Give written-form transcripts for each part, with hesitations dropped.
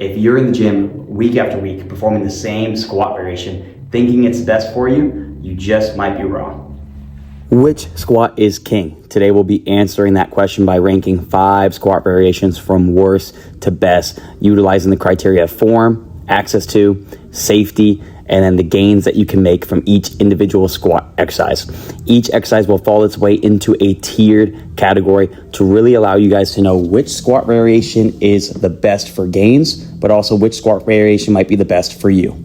If you're in the gym week after week performing the same squat variation, thinking it's best for you, you just might be wrong. Which squat is king? Today we'll be answering that question by ranking 5 squat variations from worst to best, utilizing the criteria of form, access to, safety, and then the gains that you can make from each individual squat exercise. Each exercise will fall its way into a tiered category to really allow you guys to know which squat variation is the best for gains, but also which squat variation might be the best for you.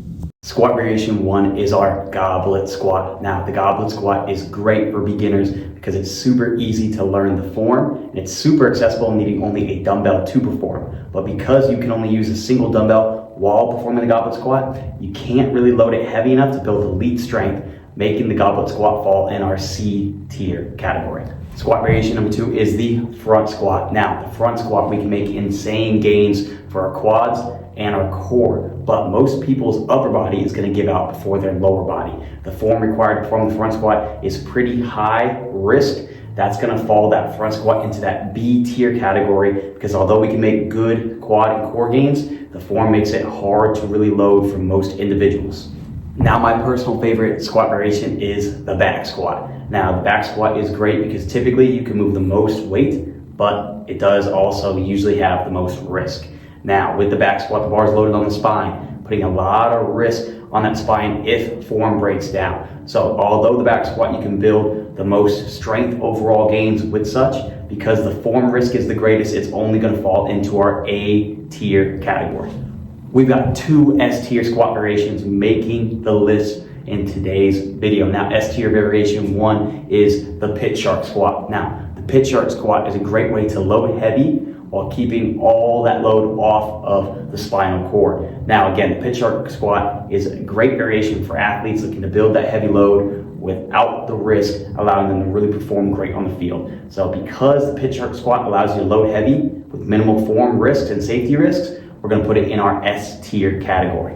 Squat variation 1 is our goblet squat. Now, the goblet squat is great for beginners because it's super easy to learn the form and it's super accessible, needing only a dumbbell to perform. But because you can only use a single dumbbell while performing the goblet squat, you can't really load it heavy enough to build elite strength, making the goblet squat fall in our C tier category. Squat variation number 2 is the front squat. Now, the front squat, we can make insane gains for our quads and our core, but most people's upper body is going to give out before their lower body. The form required to perform the front squat is pretty high risk. That's going to fall that front squat into that B tier category because although we can make good quad and core gains, the form makes it hard to really load for most individuals. Now, my personal favorite squat variation is the back squat. Now, the back squat is great because typically you can move the most weight, but it does also usually have the most risk. Now, with the back squat, the bar is loaded on the spine, putting a lot of risk on that spine if form breaks down. So although the back squat, you can build the most strength overall gains with such, because the form risk is the greatest, it's only going to fall into our A tier category. We've got 2 S tier squat variations making the list in today's video. Now, S tier variation 1 is the pit shark squat. Now, the pit shark squat is a great way to load heavy while keeping all that load off of the spinal cord. Now, again, the pit shark squat is a great variation for athletes looking to build that heavy load without the risk, allowing them to really perform great on the field. So because the pit shark squat allows you to load heavy with minimal form risks and safety risks, we're going to put it in our S tier category.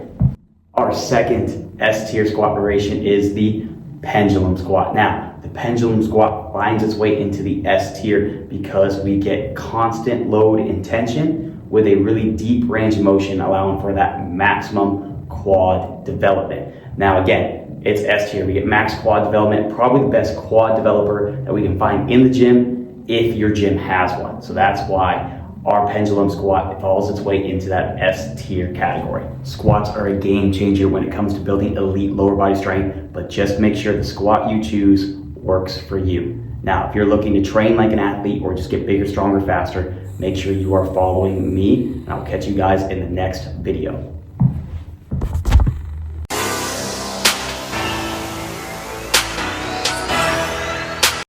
Our second S tier squat variation is the pendulum squat. Now, the pendulum squat finds its way into the S tier because we get constant load and tension with a really deep range of motion, allowing for that maximum quad development. Now, again, it's S tier. We get max quad development, probably the best quad developer that we can find in the gym if your gym has one. So that's why our pendulum squat falls its way into that S tier category. Squats are a game changer when it comes to building elite lower body strength, but just make sure the squat you choose works for you. Now, if you're looking to train like an athlete or just get bigger, stronger, faster, make sure you are following me, and I'll catch you guys in the next video.